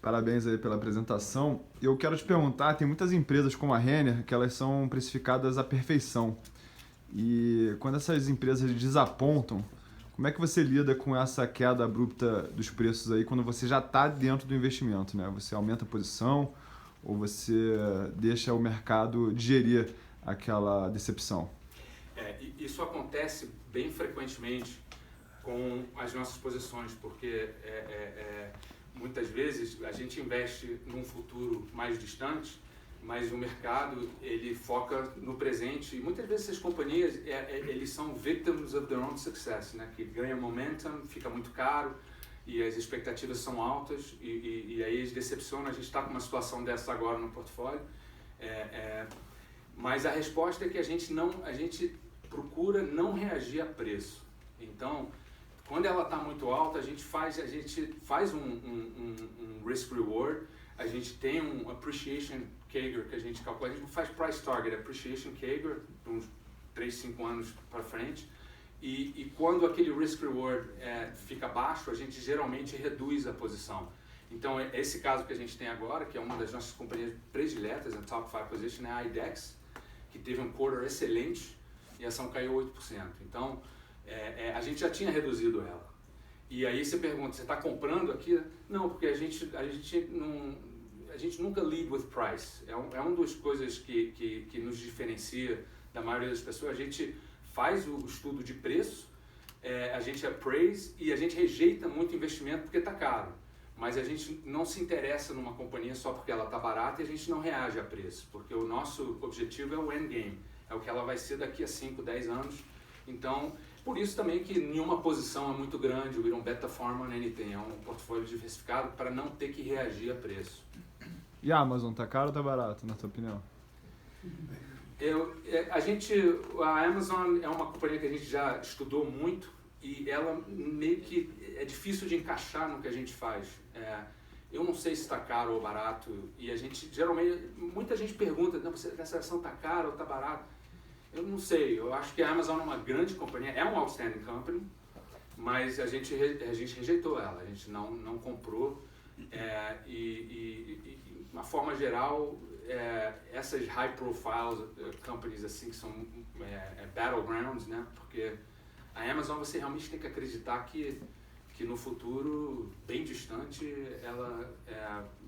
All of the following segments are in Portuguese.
Parabéns aí pela apresentação. Eu quero te perguntar, tem muitas empresas como a Renner que elas são precificadas à perfeição. E quando essas empresas desapontam, como é que você lida com essa queda abrupta dos preços aí quando você já está dentro do investimento, né? Você aumenta a posição ou você deixa o mercado digerir aquela decepção? Isso acontece bem frequentemente com as nossas posições, porque muitas vezes a gente investe num futuro mais distante, mas o mercado ele foca no presente e muitas vezes essas companhias eles são victims of their own success, né? Que ganha momentum, fica muito caro e as expectativas são altas e aí eles decepcionam. A gente está com uma situação dessa agora no portfólio, mas a resposta é que a gente procura não reagir a preço. Então, quando ela está muito alta, a gente faz um risk-reward, a gente tem um appreciation CAGR que a gente calcula, a gente não faz price target, appreciation CAGR, uns 3, 5 anos para frente, e quando aquele risk-reward fica baixo, a gente geralmente reduz a posição. Então, esse caso que a gente tem agora, que é uma das nossas companhias prediletas, na top 5 position, é a IDEX, que teve um quarter excelente e a ação caiu 8%. Então, a gente já tinha reduzido ela. E aí você pergunta, você está comprando aqui? Não, porque a gente nunca lead with price. É uma das coisas que nos diferencia da maioria das pessoas. A gente faz o estudo de preço, a gente appraise e a gente rejeita muito investimento porque está caro. Mas a gente não se interessa numa companhia só porque ela está barata e a gente não reage a preço, porque o nosso objetivo é o endgame, é o que ela vai ser daqui a 5, 10 anos. Então, por isso também que nenhuma posição é muito grande, we don't bet the farm on anything, é um portfólio diversificado para não ter que reagir a preço. E a Amazon, tá caro ou tá barato, na tua opinião? A Amazon é uma companhia que a gente já estudou muito e ela meio que é difícil de encaixar no que a gente faz. Eu não sei se está caro ou barato e a gente geralmente, muita gente pergunta, não, essa ação está cara ou está barata? Eu não sei, eu acho que a Amazon é uma grande companhia, é um outstanding company, mas a gente rejeitou ela, a gente não comprou de uma forma geral, essas high profile companies assim que são battlegrounds, né? Porque a Amazon você realmente tem que acreditar que no futuro bem distante ela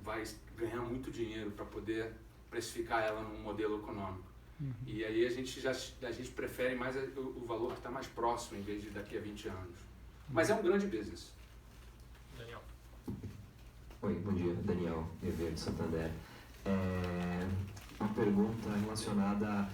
vai ganhar muito dinheiro para poder precificar ela num modelo econômico. E aí a gente prefere mais o valor que está mais próximo em vez de daqui a 20 anos. Mas é um grande business. Daniel. Oi, bom dia. Daniel Ribeiro de Santander. Uma pergunta relacionada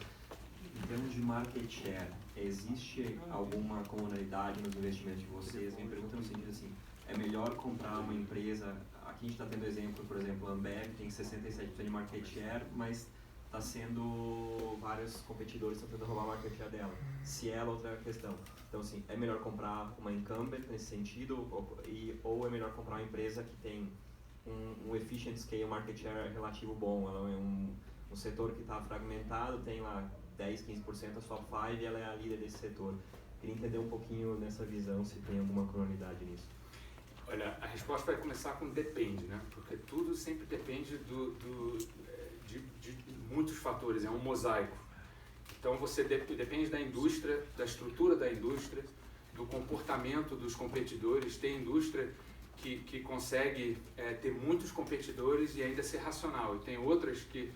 em termos de market share. Existe alguma comunidade nos investimentos de vocês? Minha pergunta é no sentido assim, é melhor comprar uma empresa, aqui a gente está tendo exemplo, por exemplo, a Ambev tem 67% de market share, mas está sendo vários competidores estão tentando roubar a market share dela. Se ela, outra questão. Então, assim, é melhor comprar uma incumbent nesse sentido ou é melhor comprar uma empresa que tem um efficient scale market share relativo bom? Ela é um setor que está fragmentado, tem lá 10, 15% da sua 5 e ela é a líder desse setor. Queria entender um pouquinho nessa visão, se tem alguma cronalidade nisso. Olha, a resposta vai começar com depende, né? Porque tudo sempre depende de muitos fatores, é um mosaico. Então você depende da indústria, da estrutura da indústria, do comportamento dos competidores. Tem indústria que consegue ter muitos competidores e ainda ser racional, e tem outras que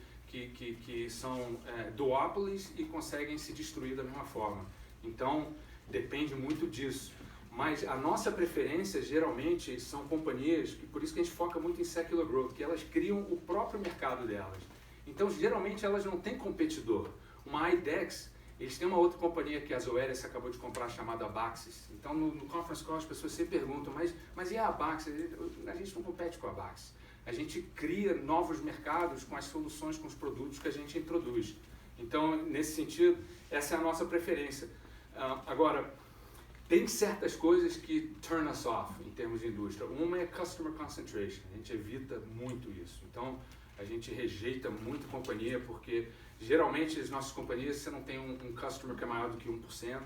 são duópolis e conseguem se destruir da mesma forma. Então depende muito disso. Mas a nossa preferência geralmente são companhias, por isso que a gente foca muito em secular growth, que elas criam o próprio mercado delas. Então geralmente elas não têm competidor. Uma IDEX, eles têm uma outra companhia que a Zoetis acabou de comprar chamada Abaxis. Então no conference call as pessoas sempre perguntam, mas e a Abaxis? A gente não compete com a Abaxis. A gente cria novos mercados com as soluções, com os produtos que a gente introduz. Então nesse sentido, essa é a nossa preferência. Agora, tem certas coisas que turn us off em termos de indústria. Uma é customer concentration, a gente evita muito isso. Então, a gente rejeita muito companhia porque geralmente as nossas companhias você não tem um customer que é maior do que 1%,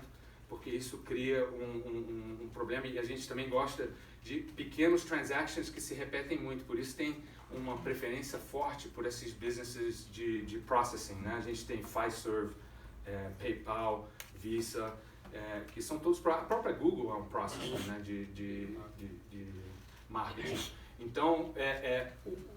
porque isso cria um problema e a gente também gosta de pequenos transactions que se repetem muito, por isso tem uma preferência forte por esses businesses de processing, né? A gente tem Fiserv, PayPal, Visa, que são todos, a própria Google é um processor, né, de marketing. Então,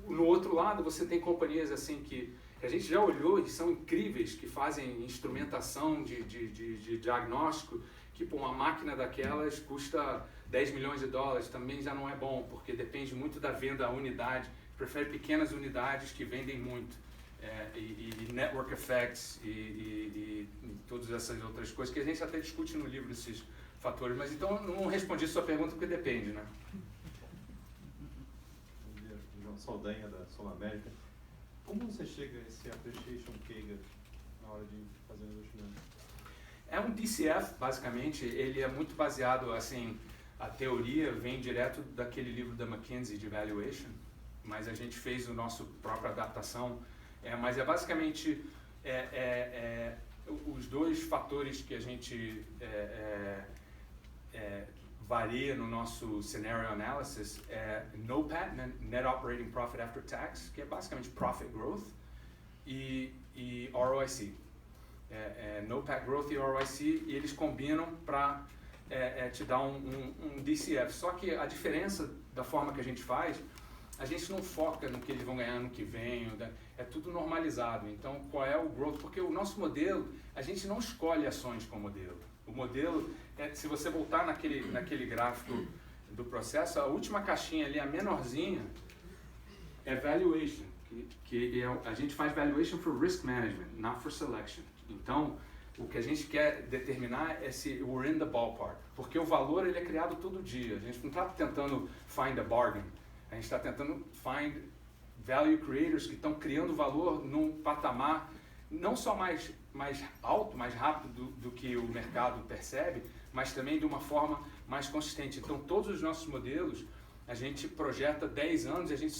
no outro lado, você tem companhias assim que a gente já olhou e são incríveis, que fazem instrumentação de diagnóstico, que uma máquina daquelas custa 10 milhões de dólares, também já não é bom, porque depende muito da venda à unidade, prefere pequenas unidades que vendem muito. E network effects e todas essas outras coisas que a gente até discute no livro, esses fatores. Mas então eu não respondi sua pergunta porque depende, né? Bom dia, João Saldanha da Sul América. Como você chega a esse appreciation CAGR na hora de fazer um investimento? É um DCF, basicamente. Ele é muito baseado, assim, a teoria vem direto daquele livro da McKinsey de Valuation, mas a gente fez a nossa própria adaptação. Mas é basicamente os dois fatores que a gente varia no nosso scenario analysis NOPAT, Net Operating Profit After Tax, que é basicamente Profit Growth, e ROIC. NOPAT Growth e ROIC, e eles combinam para te dar um DCF. Só que a diferença da forma que a gente faz, a gente não foca no que eles vão ganhar no que vem, é tudo normalizado. Então, qual é o growth? Porque o nosso modelo, a gente não escolhe ações com o modelo. O modelo, se você voltar naquele gráfico do processo, a última caixinha ali, a menorzinha, é valuation. A gente faz valuation for risk management, not for selection. Então, o que a gente quer determinar é se we're in the ballpark. Porque o valor ele é criado todo dia. A gente não está tentando find a bargain. A gente está tentando find value creators que estão criando valor num patamar não só mais alto, mais rápido do que o mercado percebe, mas também de uma forma mais consistente. Então, todos os nossos modelos, a gente projeta 10 anos e a gente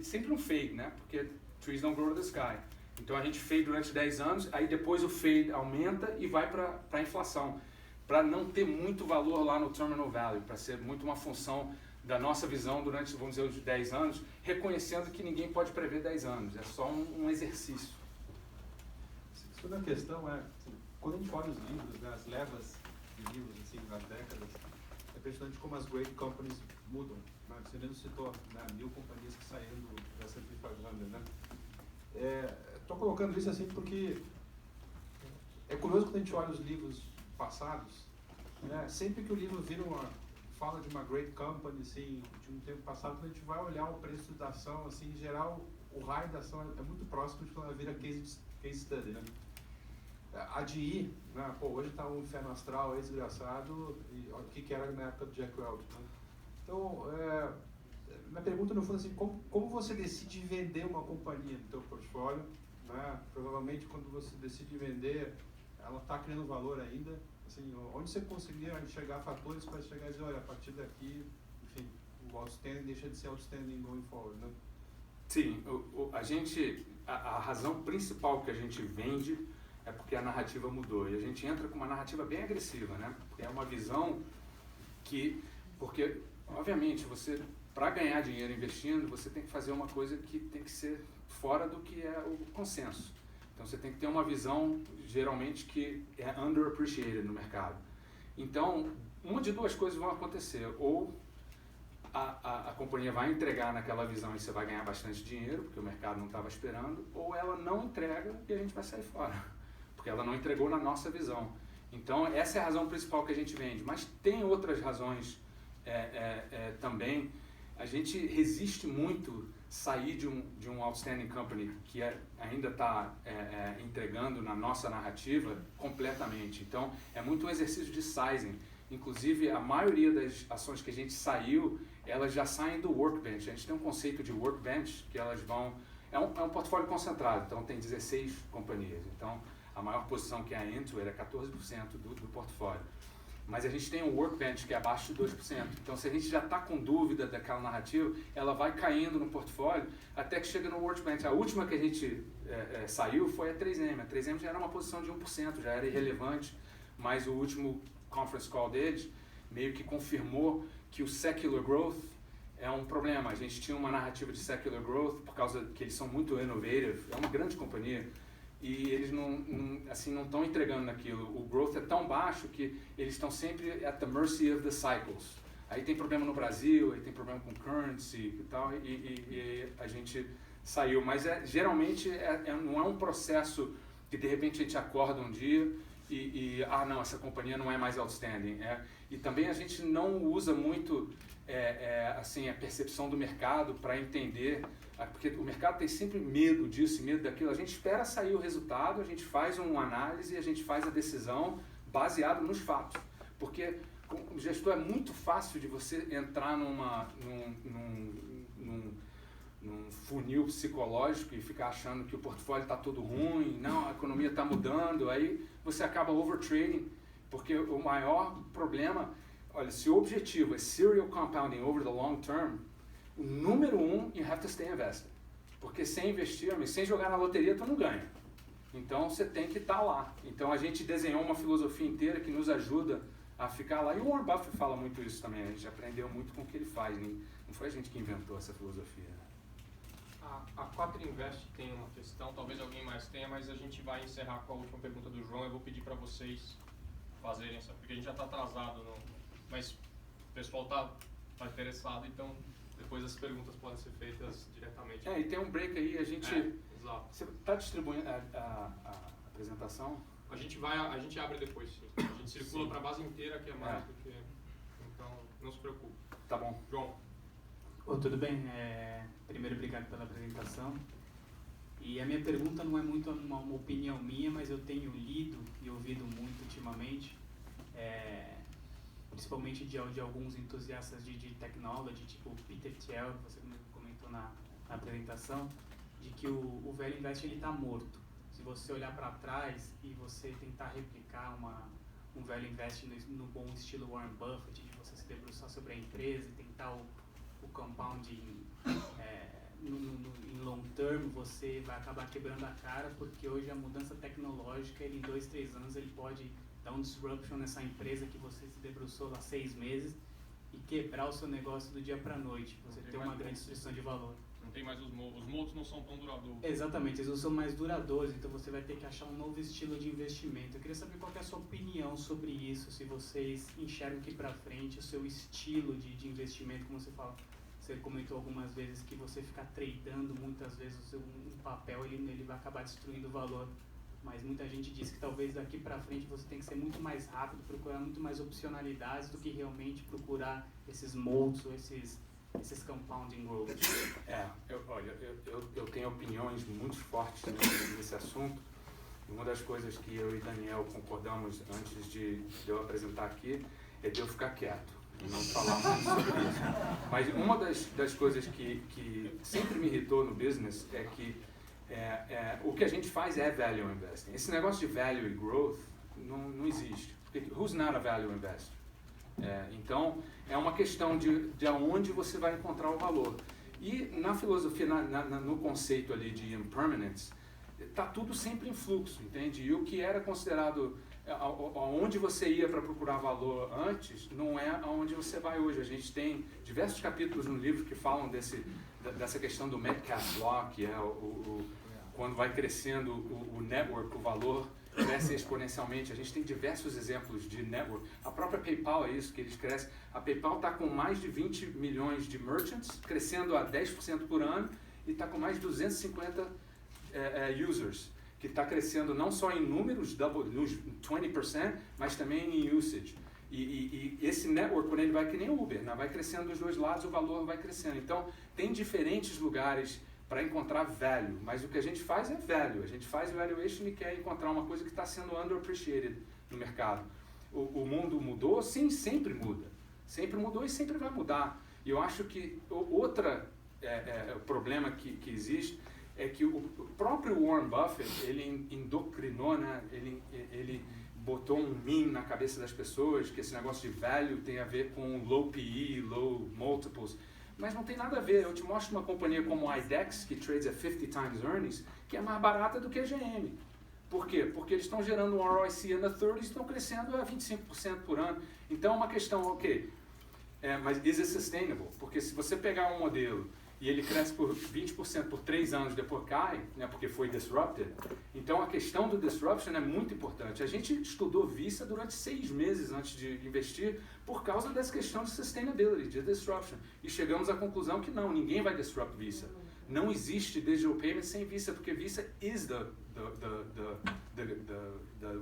sempre um fade, né? Porque trees don't grow to the sky. Então, a gente fade durante 10 anos, aí depois o fade aumenta e vai para a inflação, para não ter muito valor lá no terminal value, para ser muito uma função da nossa visão durante, vamos dizer, os 10 anos, reconhecendo que ninguém pode prever 10 anos, é só um exercício. A segunda questão assim, quando a gente olha os livros, né, as levas de livros assim, nas décadas, é impressionante como as great companies mudam. Né? Você mesmo citou 1000 companhias que saíram do S&P 500, né? Estou colocando isso assim porque é curioso quando a gente olha os livros passados, né? Sempre que o livro fala de uma great company, assim, de um tempo passado, quando a gente vai olhar o preço da ação, assim, em geral, o raio da ação é muito próximo de quando ela vira case study, né? A DI, né? Pô, hoje está um inferno astral, desgraçado, e olha o que era na época do Jack Welch, né? Então, minha pergunta no fundo é assim, como você decide vender uma companhia no seu portfólio, né? Provavelmente quando você decide vender, ela está criando valor ainda. Assim, onde você conseguiria enxergar fatores para chegar e dizer, olha, a partir daqui, enfim, o outstanding deixa de ser outstanding going forward, né? Sim, a razão principal que a gente vende é porque a narrativa mudou. E a gente entra com uma narrativa bem agressiva, né? É uma visão porque, obviamente, para ganhar dinheiro investindo, você tem que fazer uma coisa que tem que ser fora do que é o consenso. Então, você tem que ter uma visão, geralmente, que é underappreciated no mercado. Então, uma de duas coisas vão acontecer. Ou a companhia vai entregar naquela visão e você vai ganhar bastante dinheiro, porque o mercado não estava esperando, ou ela não entrega e a gente vai sair fora, porque ela não entregou na nossa visão. Então, essa é a razão principal que a gente vende. Mas tem outras razões também. A gente resiste muito sair de um outstanding company que ainda está entregando na nossa narrativa completamente. Então, é muito um exercício de sizing. Inclusive, a maioria das ações que a gente saiu, elas já saem do workbench. A gente tem um conceito de workbench, que elas vão... É um portfólio concentrado, então tem 16 companhias. Então, a maior posição que é a Intuit é 14% do portfólio. Mas a gente tem um workbench que é abaixo de 2%. Então, se a gente já está com dúvida daquela narrativa, ela vai caindo no portfólio até que chega no workbench. A última que a gente saiu foi a 3M. A 3M já era uma posição de 1%, já era irrelevante, mas o último conference call deles meio que confirmou que o secular growth é um problema. A gente tinha uma narrativa de secular growth por causa que eles são muito innovative, é uma grande companhia, e eles não estão entregando naquilo. O growth é tão baixo que eles estão sempre at the mercy of the cycles. Aí tem problema no Brasil, aí tem problema com currency e tal, e a gente saiu. Mas geralmente não é um processo que de repente a gente acorda um dia não, essa companhia não é mais outstanding. E também a gente não usa muito a percepção do mercado para entender, porque o mercado tem sempre medo disso, medo daquilo. A gente espera sair o resultado, a gente faz uma análise, a gente faz a decisão baseado nos fatos. Porque como gestor é muito fácil de você entrar num funil psicológico e ficar achando que o portfólio está todo ruim, não, a economia está mudando, aí você acaba overtrading, porque o maior problema, olha, se o objetivo é serial compounding over the long term, o número 1, you have to stay invested. Porque sem investir, sem jogar na loteria, tu não ganha. Então você tem que estar lá. Então a gente desenhou uma filosofia inteira que nos ajuda a ficar lá. E o Warren Buffett fala muito isso também, a gente aprendeu muito com o que ele faz, não foi a gente que inventou essa filosofia. A 4Invest tem uma questão, talvez alguém mais tenha, mas a gente vai encerrar com a última pergunta do João. Eu vou pedir para vocês fazerem essa, porque a gente já está atrasado, mas o pessoal está interessado, então depois as perguntas podem ser feitas diretamente. E tem um break aí, a gente... exato. Você está distribuindo a apresentação? A gente abre depois, sim. A gente circula para a base inteira, que é mais do que... Então, não se preocupe. Tá bom. João. Tudo bem. Primeiro, obrigado pela apresentação. E a minha pergunta não é muito uma opinião minha, mas eu tenho lido e ouvido muito ultimamente, principalmente de alguns entusiastas de technology, tipo Peter Thiel, que você comentou na apresentação, de que o velho invest está morto. Se você olhar para trás e você tentar replicar um velho invest no bom estilo Warren Buffett, de você se debruçar sobre a empresa e tentar o compounding em long term, você vai acabar quebrando a cara, porque hoje a mudança tecnológica, em 2, 3 anos, ele pode dar um disruption nessa empresa que você se debruçou lá 6 meses e quebrar o seu negócio do dia para a noite, você ter uma grande destruição de valor. Não tem mais os moldes não são tão duradouros. Exatamente, eles não são mais duradouros, então você vai ter que achar um novo estilo de investimento. Eu queria saber qual que é a sua opinião sobre isso, se vocês enxergam aqui para frente o seu estilo de investimento, como você fala. Você comentou algumas vezes que você ficar tradando muitas vezes um papel, ele vai acabar destruindo o valor. Mas muita gente diz que talvez daqui para frente você tem que ser muito mais rápido, procurar muito mais opcionalidades do que realmente procurar esses moldes ou esses compounding growth. Eu tenho opiniões muito fortes nesse assunto. Uma das coisas que eu e Daniel concordamos antes de eu apresentar aqui é de eu ficar quieto e não falar muito sobre isso. Mas uma das coisas que sempre me irritou no business é que o que a gente faz é value investing. Esse negócio de value e growth não existe. Who's not a value investor? Então, é uma questão de aonde você vai encontrar o valor. E na filosofia, no conceito ali de impermanence, está tudo sempre em fluxo, entende? E o que era considerado aonde você ia para procurar valor antes, não é aonde você vai hoje. A gente tem diversos capítulos no livro que falam dessa questão do Metcalfe's Law, que é quando vai crescendo o network, o valor cresce exponencialmente. A gente tem diversos exemplos de network. A própria PayPal é isso, que eles crescem. A PayPal está com mais de 20 milhões de merchants, crescendo a 10% por ano, e está com mais de 250 users, que está crescendo não só em números, 20%, mas também em usage. E esse network, quando ele vai que nem o Uber, vai crescendo dos dois lados, o valor vai crescendo. Então, tem diferentes lugares para encontrar value, mas o que a gente faz é value. A gente faz valuation e quer encontrar uma coisa que está sendo underappreciated no mercado. O mundo mudou? Sim, sempre muda. Sempre mudou e sempre vai mudar. E eu acho que outro problema que existe é que o próprio Warren Buffett, ele endocrinou, ele botou um meme na cabeça das pessoas, que esse negócio de value tem a ver com low PE, low multiples. Mas não tem nada a ver. Eu te mostro uma companhia como a IDEX, que trades at 50 times earnings, que é mais barata do que a GM. Por quê? Porque eles estão gerando um ROIC in the 30s e estão crescendo a 25% por ano. Então é uma questão, Mas is it sustainable? Porque se você pegar um modelo e ele cresce por 20% por 3 anos, depois cai, né, porque foi disrupted, então a questão do disruption é muito importante. A gente estudou Visa durante 6 meses antes de investir por causa dessa questão de sustainability, de disruption. E chegamos à conclusão que não, ninguém vai disrupt Visa. Não existe digital payment sem Visa, porque Visa is the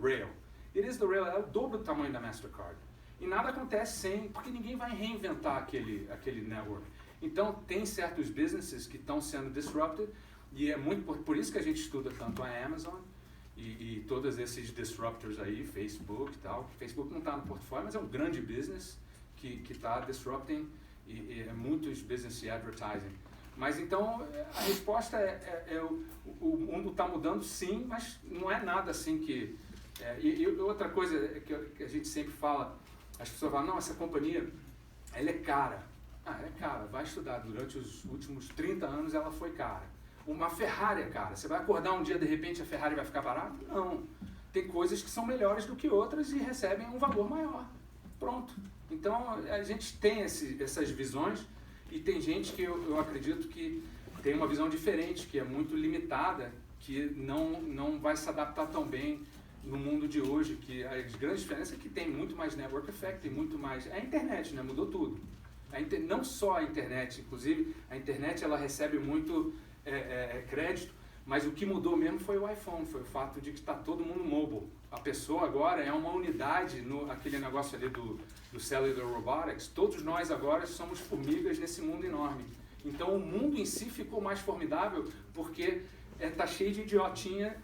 rail. It is the rail, é o dobro do tamanho da Mastercard. E nada acontece sem, porque ninguém vai reinventar aquele network. Então, tem certos businesses que estão sendo disrupted, e é muito por isso que a gente estuda tanto a Amazon e todos esses disruptors aí, Facebook e tal. Facebook não está no portfólio, mas é um grande business que está disrupting e muitos business e advertising. Mas então, a resposta o mundo está mudando sim, mas não é nada assim que... E outra coisa que a gente sempre fala, as pessoas falam, não, essa companhia, ela é cara. É cara, vai estudar. Durante os últimos 30 anos ela foi cara. Uma Ferrari é cara. Você vai acordar um dia, de repente, a Ferrari vai ficar barata? Não. Tem coisas que são melhores do que outras e recebem um valor maior. Pronto. Então, a gente tem essas visões e tem gente que eu acredito que tem uma visão diferente, que é muito limitada, que não vai se adaptar tão bem no mundo de hoje, que a grande diferença é que tem muito mais network effect, tem muito mais... A internet, né? Mudou tudo. Não só a internet, inclusive a internet ela recebe muito crédito, mas o que mudou mesmo foi o iPhone, foi o fato de que está todo mundo mobile. A pessoa agora é uma unidade, aquele negócio ali do Cellular Robotics, todos nós agora somos formigas nesse mundo enorme. Então o mundo em si ficou mais formidável porque está cheio de idiotinha.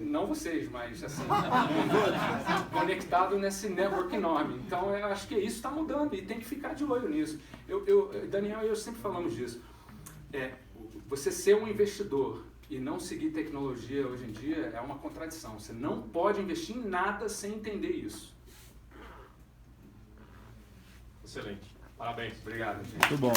Não vocês, mas assim, conectado nesse network enorme. Então eu acho que isso está mudando e tem que ficar de olho nisso. Daniel e eu sempre falamos disso. Você ser um investidor e não seguir tecnologia hoje em dia é uma contradição. Você não pode investir em nada sem entender isso. Excelente. Parabéns. Obrigado, gente. Muito bom.